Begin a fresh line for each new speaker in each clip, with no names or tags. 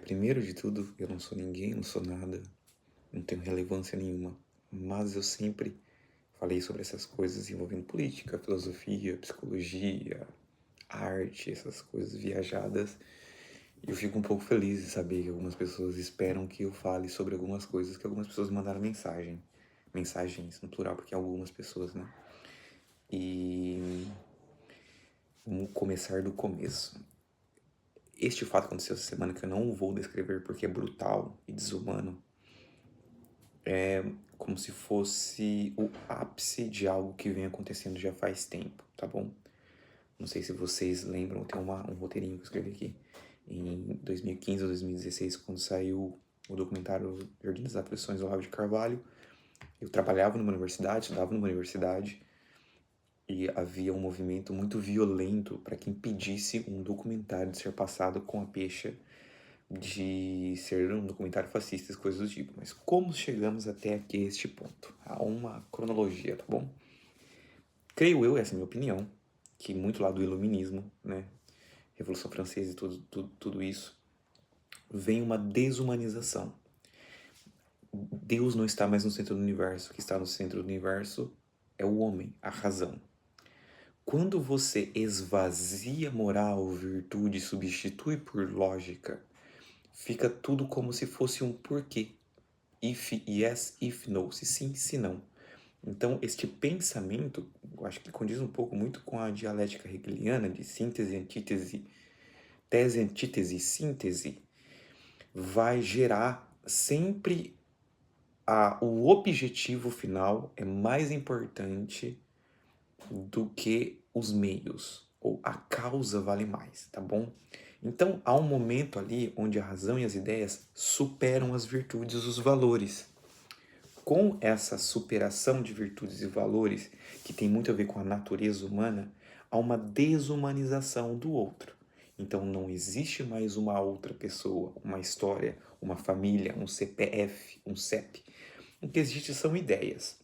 Primeiro de tudo, eu não sou ninguém, não sou nada, não tenho relevância nenhuma, mas eu sempre falei sobre essas coisas envolvendo política, filosofia, psicologia, arte, essas coisas viajadas. E eu fico um pouco feliz de saber que algumas pessoas esperam que eu fale sobre algumas coisas que algumas pessoas mandaram mensagens no plural, porque algumas pessoas, né? E vamos começar do começo. Este fato aconteceu essa semana que eu não vou descrever porque é brutal e desumano, como se fosse o ápice de algo que vem acontecendo já faz tempo, tá bom? Não sei se vocês lembram, tem um roteirinho que eu escrevi aqui. Em 2015 ou 2016, quando saiu o documentário Jardim das Aflições do Olavo de Carvalho, eu trabalhava numa universidade, estudava numa universidade, e havia um movimento muito violento para que impedisse um documentário de ser passado com a pecha de ser um documentário fascista e coisas do tipo. Mas como chegamos até aqui a este ponto? Há uma cronologia, tá bom? Creio eu, essa é a minha opinião, que muito lá do iluminismo, né, Revolução Francesa e tudo isso, vem uma desumanização. Deus não está mais no centro do universo. O que está no centro do universo é o homem, a razão. Quando você esvazia moral, virtude, substitui por lógica, fica tudo como se fosse um porquê. If yes, if no. Se sim, se não. Então, este pensamento, eu acho que condiz um pouco muito com a dialética hegeliana de síntese, antítese, tese, antítese, síntese, vai gerar sempre o objetivo final é mais importante do que os meios, ou a causa vale mais, tá bom? Então, há um momento ali onde a razão e as ideias superam as virtudes e os valores. Com essa superação de virtudes e valores, que tem muito a ver com a natureza humana, há uma desumanização do outro. Então não existe mais uma outra pessoa, uma história, uma família, um CPF, um CEP. O que existe são ideias.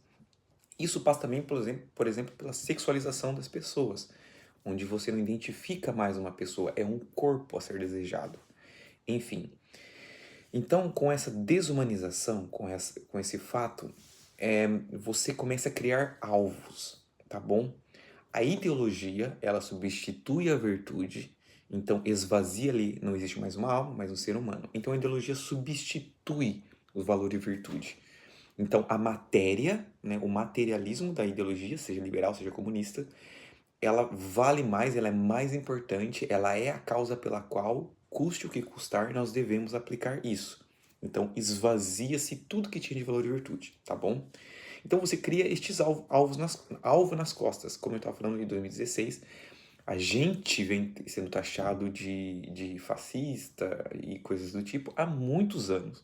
Isso passa também, por exemplo, pela sexualização das pessoas, onde você não identifica mais uma pessoa, é um corpo a ser desejado. Enfim, então, com essa desumanização, com esse fato, você começa a criar alvos, tá bom? A ideologia, ela substitui a virtude, então esvazia ali, não existe mais uma alma, mas um ser humano. Então a ideologia substitui o valor e virtude. Então a matéria, né, o materialismo da ideologia, seja liberal, seja comunista, ela vale mais, ela é mais importante, ela é a causa pela qual, custe o que custar, nós devemos aplicar isso. Então, esvazia-se tudo que tinha de valor e virtude, tá bom? Então, você cria estes alvo nas costas. Como eu estava falando em 2016, a gente vem sendo taxado de fascista e coisas do tipo há muitos anos.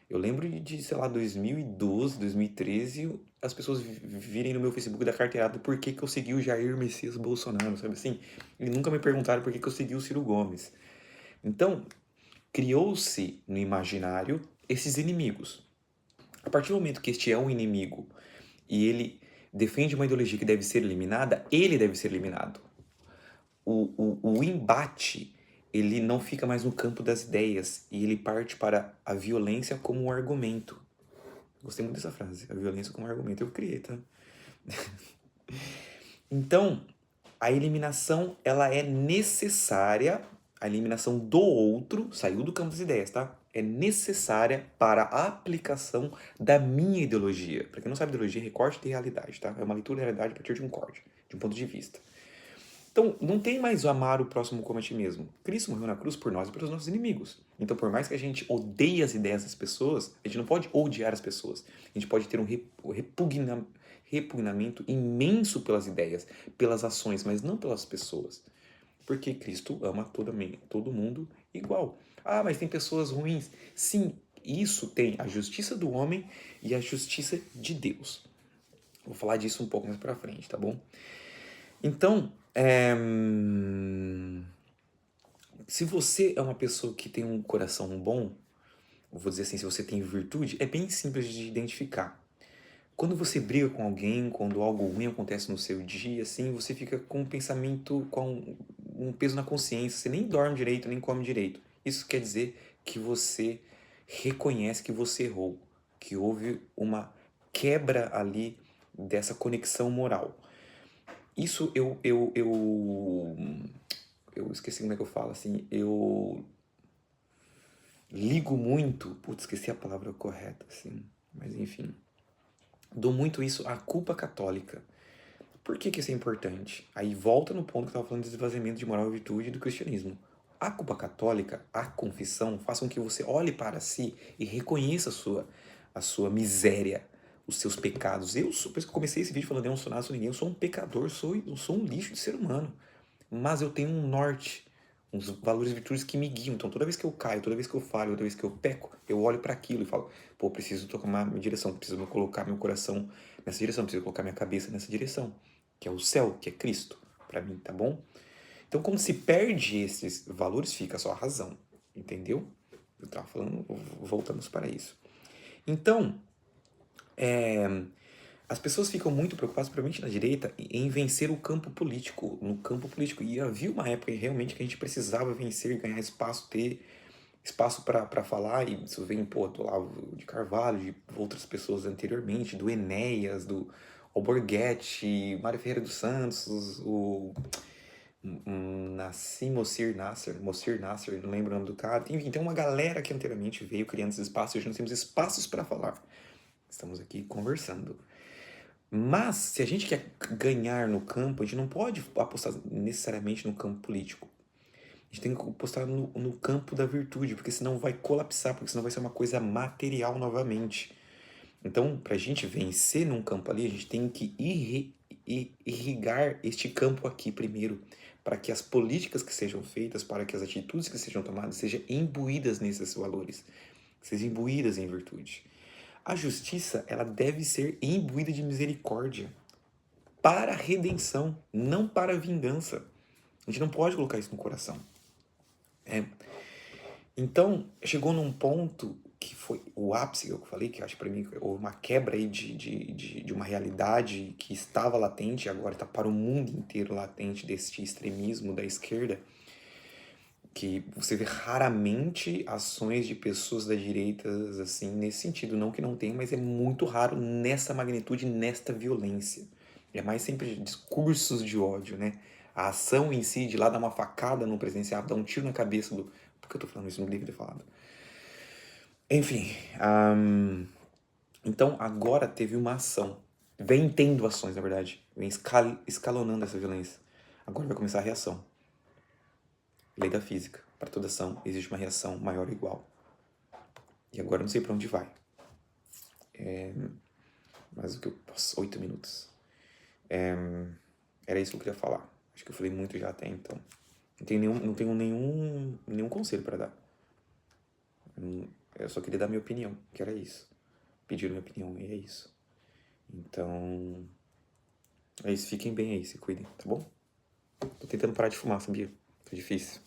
Eu lembro sei lá, 2012, 2013, as pessoas virem no meu Facebook da carteirada por que eu segui o Jair Messias Bolsonaro, sabe assim? E nunca me perguntaram por que eu segui o Ciro Gomes. Então, criou-se no imaginário esses inimigos. A partir do momento que este é um inimigo e ele defende uma ideologia que deve ser eliminada, ele deve ser eliminado. O embate, ele não fica mais no campo das ideias e ele parte para a violência como um argumento. Gostei muito dessa frase, a violência como argumento. Eu criei, tá? Então, a eliminação, ela é necessária, a eliminação do outro, saiu do campo das ideias, tá? É necessária para a aplicação da minha ideologia. Para quem não sabe, ideologia é recorte de realidade, tá? É uma leitura da realidade a partir de um corte, de um ponto de vista. Então, não tem mais o amar o próximo como a ti mesmo. Cristo morreu na cruz por nós e pelos nossos inimigos. Então, por mais que a gente odeie as ideias das pessoas, a gente não pode odiar as pessoas. A gente pode ter um repugnamento imenso pelas ideias, pelas ações, mas não pelas pessoas. Porque Cristo ama todo mundo igual. Ah, mas tem pessoas ruins. Sim, isso tem a justiça do homem e a justiça de Deus. Vou falar disso um pouco mais pra frente, tá bom? Então, se você é uma pessoa que tem um coração bom, vou dizer assim, se você tem virtude, é bem simples de identificar. Quando você briga com alguém, quando algo ruim acontece no seu dia, assim, você fica com um pensamento, com um peso na consciência, você nem dorme direito, nem come direito. Isso quer dizer que você reconhece que você errou, que houve uma quebra ali dessa conexão moral. Isso eu esqueci como é que eu falo, assim, eu ligo muito, putz, esqueci a palavra correta, assim, mas enfim, dou muito isso à culpa católica. Por que que isso é importante? Aí volta no ponto que eu estava falando de esvaziamento de moral e virtude do cristianismo. A culpa católica, a confissão, faz com que você olhe para si e reconheça a sua miséria, os seus pecados. Por isso que eu comecei esse vídeo falando, eu não sou nada, sou ninguém, eu sou um pecador, eu sou um lixo de ser humano. Mas eu tenho um norte, uns valores e virtudes que me guiam. Então toda vez que eu caio, toda vez que eu falho, toda vez que eu peco, eu olho para aquilo e falo, pô, preciso tomar minha direção, preciso colocar meu coração nessa direção, preciso colocar minha cabeça nessa direção, que é o céu, que é Cristo, para mim, tá bom? Então quando se perde esses valores, fica só a razão, entendeu? Eu tava falando, voltamos para isso. Então, as pessoas ficam muito preocupadas, principalmente na direita, em vencer o campo político, no campo político. E havia uma época realmente que a gente precisava vencer, ganhar espaço, ter espaço para falar, e isso vem, pô, do Olavo de Carvalho, de outras pessoas anteriormente, do Enéas, do Alborguete, Mário Ferreira dos Santos, o Moacir Nasser, não lembro o nome do cara. Enfim, tem uma galera que anteriormente veio criando esses espaços, e hoje nós temos espaços para falar. Estamos aqui conversando. Mas, se a gente quer ganhar no campo, a gente não pode apostar necessariamente no campo político. A gente tem que apostar no campo da virtude, porque senão vai colapsar, porque senão vai ser uma coisa material novamente. Então, para a gente vencer num campo ali, a gente tem que irrigar este campo aqui primeiro, para que as políticas que sejam feitas, para que as atitudes que sejam tomadas, sejam imbuídas nesses valores, sejam imbuídas em virtude. A justiça, ela deve ser imbuída de misericórdia para a redenção, não para a vingança. A gente não pode colocar isso no coração. Então, chegou num ponto que foi o ápice que eu falei, que eu acho que para mim houve uma quebra aí de uma realidade que estava latente, agora está para o mundo inteiro latente, deste extremismo da esquerda, que você vê raramente ações de pessoas da direita assim nesse sentido, não que não tenha, mas é muito raro nessa magnitude, nesta violência. É mais sempre discursos de ódio, né? A ação em si de lá dar uma facada no presidenciável, dar um tiro na cabeça do... Por que eu tô falando isso? Não devia ter falado. Enfim, então agora teve uma ação. Vem tendo ações, na verdade. Vem escalonando essa violência. Agora vai começar a reação. Lei da física. Para toda ação existe uma reação maior ou igual. E agora eu não sei para onde vai. Mas o que eu posso... 8 minutos. Era isso que eu queria falar. Acho que eu falei muito já até então. Não tenho nenhum conselho para dar. Eu só queria dar minha opinião, que era isso. Pediram minha opinião e é isso. Então, é isso. Fiquem bem aí, se cuidem, tá bom? Tô tentando parar de fumar, sabia? Tá difícil.